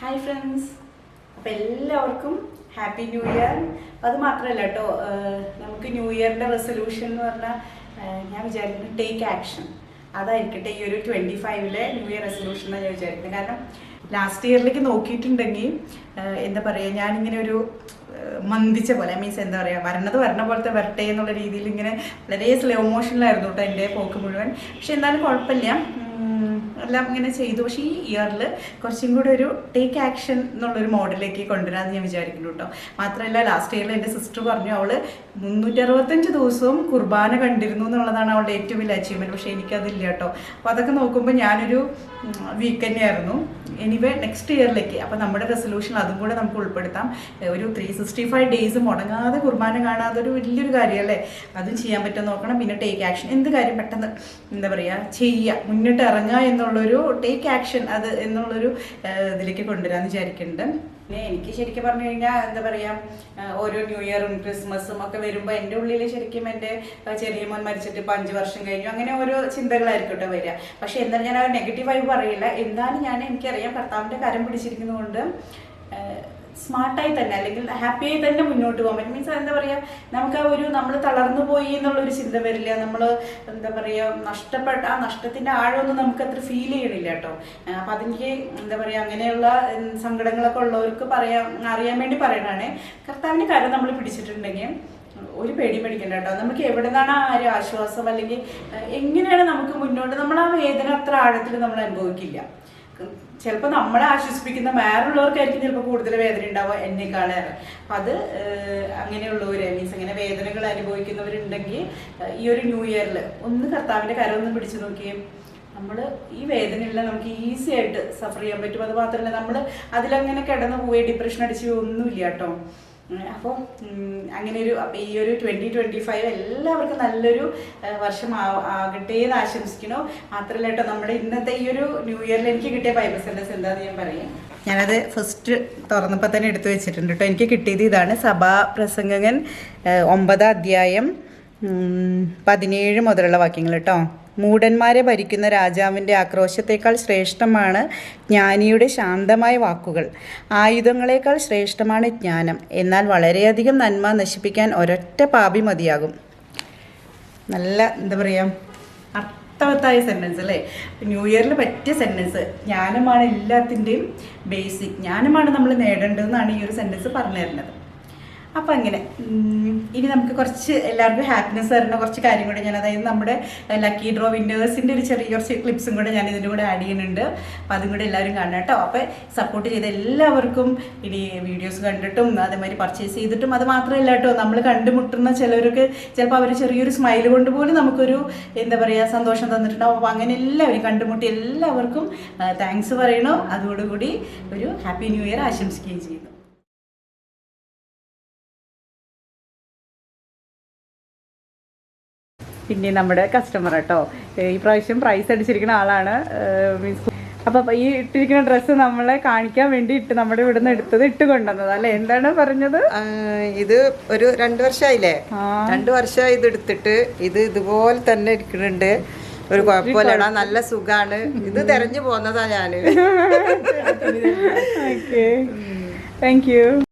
Hi friends, അപ്പോൾ എല്ലാവർക്കും happy new year. അത് മാത്രമല്ല കേട്ടോ, നമുക്ക് ന്യൂ ഇയറിൻ്റെ റെസൊല്യൂഷൻ എന്ന് പറഞ്ഞാൽ ഞാൻ വിചാരിക്കുന്നത് ടേക്ക് ആക്ഷൻ. അതായിരിക്കട്ടെ ഈ ഒരു 25-ലെ ന്യൂ ഇയർ റെസൊല്യൂഷൻ എന്നാണ് ഞാൻ വിചാരിക്കുന്നത്. കാരണം ലാസ്റ്റ് ഇയറിലേക്ക് നോക്കിയിട്ടുണ്ടെങ്കിൽ എന്താ പറയുക, ഞാനിങ്ങനെ ഒരു മന്ദിച്ച പോലെ, മീൻസ് എന്താ പറയുക, വരണ പോലത്തെ വരട്ടെ എന്നുള്ള രീതിയിൽ ഇങ്ങനെ വളരെ സ്ലോ മോഷനിലായിരുന്നു കേട്ടോ എൻ്റെ പോക്ക് മുഴുവൻ. പക്ഷെ എന്നാലും കുഴപ്പമില്ല, എല്ലാം ഇങ്ങനെ ചെയ്തു. പക്ഷേ ഈ ഇയറിൽ കുറച്ചും കൂടി ഒരു ടേക്ക് ആക്ഷൻ എന്നുള്ളൊരു മോഡലിലേക്ക് കൊണ്ടുവരാമെന്ന് ഞാൻ വിചാരിക്കുന്നു കേട്ടോ. മാത്രമല്ല ലാസ്റ്റ് ഇയറിൽ എൻ്റെ സിസ്റ്റർ പറഞ്ഞു അവൾ 365 ദിവസവും കുർബാന കണ്ടിരുന്നു എന്നുള്ളതാണ് അവളുടെ ഏറ്റവും വലിയ അച്ചീവ്മെൻറ്റ്. പക്ഷേ എനിക്കതില്ല കേട്ടോ. അപ്പോൾ അതൊക്കെ നോക്കുമ്പോൾ ഞാനൊരു വീക്ക് തന്നെയായിരുന്നു. എനിവേ നെക്സ്റ്റ് ഇയറിലേക്ക് അപ്പോൾ നമ്മുടെ റെസൊല്യൂഷൻ അതും കൂടെ നമുക്ക് ഉൾപ്പെടുത്താം. ഒരു 365 ഡേയ്സ് മുടങ്ങാതെ കുർബാന കാണാതെ ഒരു വലിയൊരു കാര്യമല്ലേ, അതും ചെയ്യാൻ പറ്റും നോക്കണം. പിന്നെ ടേക്ക് ആക്ഷൻ, എന്ത് കാര്യം പെട്ടെന്ന് എന്താ പറയുക ചെയ്യുക, മുന്നിട്ട് ഇറങ്ങുക എന്നുള്ളൊരു ടേക്ക് ആക്ഷൻ അത് എന്നുള്ളൊരു ഇതിലേക്ക് കൊണ്ടുവരാമെന്ന് വിചാരിക്കുന്നുണ്ട്. പിന്നെ എനിക്ക് ശരിക്കും പറഞ്ഞു കഴിഞ്ഞാൽ എന്താ പറയുക, ഓരോ ന്യൂ ഇയറും ക്രിസ്മസും ഒക്കെ വരുമ്പോൾ എൻ്റെ ഉള്ളിൽ ശരിക്കും എൻ്റെ ചെറിയ മോൻ മരിച്ചിട്ട് ഇപ്പോൾ 5 വർഷം കഴിഞ്ഞു, അങ്ങനെ ഓരോ ചിന്തകളായിരിക്കട്ടെ വരിക. പക്ഷെ എന്നാൽ ഞാൻ ആ നെഗറ്റീവായി പറയില്ല. എന്നാലും എനിക്കറിയാം കർത്താവിൻ്റെ കരം പിടിച്ചിരിക്കുന്നതുകൊണ്ട് സ്മാർട്ടായി തന്നെ അല്ലെങ്കിൽ ഹാപ്പിയായി തന്നെ മുന്നോട്ട് പോകാൻ പറ്റും. മീൻസ് എന്താ പറയുക, നമുക്ക് ആ ഒരു നമ്മൾ തളർന്നു പോയി എന്നുള്ളൊരു ചിന്ത വരില്ല. നമ്മൾ എന്താ പറയുക, ആ നഷ്ടത്തിൻ്റെ ആഴമൊന്നും നമുക്ക് അത്ര ഫീൽ ചെയ്യണില്ല കേട്ടോ. അപ്പം അതെനിക്ക് എന്താ പറയുക, അങ്ങനെയുള്ള സങ്കടങ്ങളൊക്കെ ഉള്ളവർക്ക് അറിയാൻ വേണ്ടി പറയണതാണ്. കർത്താവിൻ്റെ കാര്യം നമ്മൾ പിടിച്ചിട്ടുണ്ടെങ്കിൽ ഒരു പേടി മേടിക്കണ്ട കേട്ടോ. നമുക്ക് എവിടെ നിന്നാണ് ആ ഒരു ആശ്വാസം, അല്ലെങ്കിൽ എങ്ങനെയാണ് നമുക്ക് മുന്നോട്ട്, നമ്മൾ ആ വേദന അത്ര ആഴത്തിൽ നമ്മൾ അനുഭവിക്കില്ല. ചിലപ്പോൾ നമ്മളെ ആശ്വസിപ്പിക്കുന്ന വേറുള്ളവർക്കായിരിക്കും ചിലപ്പോൾ കൂടുതൽ വേദന ഉണ്ടാവുക എന്നെക്കാളേറെ. അപ്പം അത് അങ്ങനെയുള്ളവർ, മീൻസ് അങ്ങനെ വേദനകൾ അനുഭവിക്കുന്നവരുണ്ടെങ്കിൽ ഈ ഒരു ന്യൂ ഇയറിൽ ഒന്ന് കർത്താവിൻ്റെ കരമൊന്നും പിടിച്ചു നോക്കിയേ. നമ്മൾ ഈ വേദനയെല്ലാം നമുക്ക് ഈസി ആയിട്ട് സഫർ ചെയ്യാൻ പറ്റും. അത് മാത്രമല്ല നമ്മൾ അതിലങ്ങനെ കിടന്നു പോയി ഡിപ്രഷൻ അടിച്ച് ഒന്നുമില്ല കേട്ടോ. അപ്പോൾ അങ്ങനെ ഈ ഒരു 2025 എല്ലാവർക്കും നല്ലൊരു വർഷം ആകട്ടെ എന്ന് ആശംസിക്കണോ. മാത്രമല്ല കേട്ടോ, നമ്മുടെ ഇന്നത്തെ ഈ ഒരു ന്യൂ ഇയറിൽ എനിക്ക് കിട്ടിയ ബൈബിൾ സെൻറ്റൻസ് എന്താണെന്ന് ഞാൻ പറയാം. ഞാനത് ഫസ്റ്റ് തുറന്നപ്പോൾ തന്നെ എടുത്തു വെച്ചിട്ടുണ്ട് കേട്ടോ. എനിക്ക് കിട്ടിയത് ഇതാണ്, സഭാപ്രസംഗകൻ 9-ാം അധ്യായം 17 മുതലുള്ള വാക്യങ്ങൾ കേട്ടോ. മൂഢന്മാരെ ഭരിക്കുന്ന രാജാവിൻ്റെ ആക്രോശത്തേക്കാൾ ശ്രേഷ്ഠമാണ് ജ്ഞാനിയുടെ ശാന്തമായ വാക്കുകൾ. ആയുധങ്ങളേക്കാൾ ശ്രേഷ്ഠമാണ് ജ്ഞാനം. എന്നാൽ വളരെയധികം നന്മ നശിപ്പിക്കാൻ ഒരൊറ്റ പാപി മതിയാകും. നല്ല എന്താ പറയുക, അർത്ഥവത്തായ സെൻറ്റൻസ് അല്ലേ. ന്യൂ ഇയറിൽ പറ്റിയ സെൻറ്റൻസ്. ജ്ഞാനമാണ് എല്ലാത്തിൻ്റെയും ബേസിക്. ജ്ഞാനമാണ് നമ്മൾ നേടേണ്ടതെന്നാണ് ഈ ഒരു സെൻറ്റൻസ് പറഞ്ഞു തരുന്നത്. അപ്പം അങ്ങനെ ഇനി നമുക്ക് കുറച്ച് എല്ലാവർക്കും ഹാപ്പിനെസ് തരുന്ന കുറച്ച് കാര്യം കൂടെ ഞാൻ, അതായത് നമ്മുടെ ലക്കി ഡ്രോ വിന്നേഴ്സിൻ്റെ ഒരു കുറച്ച് ക്ലിപ്സും കൂടെ ഞാൻ ഇതിൻ്റെ കൂടെ ആഡ് ചെയ്യുന്നുണ്ട്. അപ്പോൾ അതും കൂടെ എല്ലാവരും കാണണം കേട്ടോ. അപ്പോൾ സപ്പോർട്ട് ചെയ്ത എല്ലാവർക്കും ഇനി വീഡിയോസ് കണ്ടിട്ടും അതേമാതിരി പർച്ചേസ് ചെയ്തിട്ടും, അത് മാത്രമല്ല കേട്ടോ, നമ്മൾ കണ്ടുമുട്ടുന്ന ചിലവർക്ക് ചിലപ്പോൾ അവർ ചെറിയൊരു സ്മൈൽ കൊണ്ട് പോലും നമുക്കൊരു എന്താ പറയുക സന്തോഷം തന്നിട്ടുണ്ടാവും. അപ്പോൾ അങ്ങനെ എല്ലാവരും കണ്ടുമുട്ടി എല്ലാവർക്കും താങ്ക്സ് പറയണോ. അതോടുകൂടി ഒരു ഹാപ്പി ന്യൂ ഇയർ ആശംസിക്കുകയും ചെയ്യുന്നു. പിന്നെ നമ്മുടെ കസ്റ്റമർ കേട്ടോ, ഈ പ്രാവശ്യം പ്രൈസ് അടിച്ചിരിക്കുന്ന ആളാണ്. മീൻസ് അപ്പം ഈ ഇട്ടിരിക്കുന്ന ഡ്രസ്സ് നമ്മളെ കാണിക്കാൻ വേണ്ടി നമ്മുടെ ഇവിടെ നിന്ന് ഇട്ട് കൊണ്ടുവന്നത് അല്ലേ, എന്താണ് പറഞ്ഞത്? ഇത് ഒരു 2 വർഷമായില്ലേ, 2 വർഷമായി ഇത് എടുത്തിട്ട്. ഇത് ഇതുപോലെ തന്നെ ഇരിക്കുന്നുണ്ട്, ഒരു കുഴപ്പമില്ലടാ, നല്ല സുഖാണ്. ഇത് തെരഞ്ഞു പോന്നതാ ഞാന്. Okay, thank you.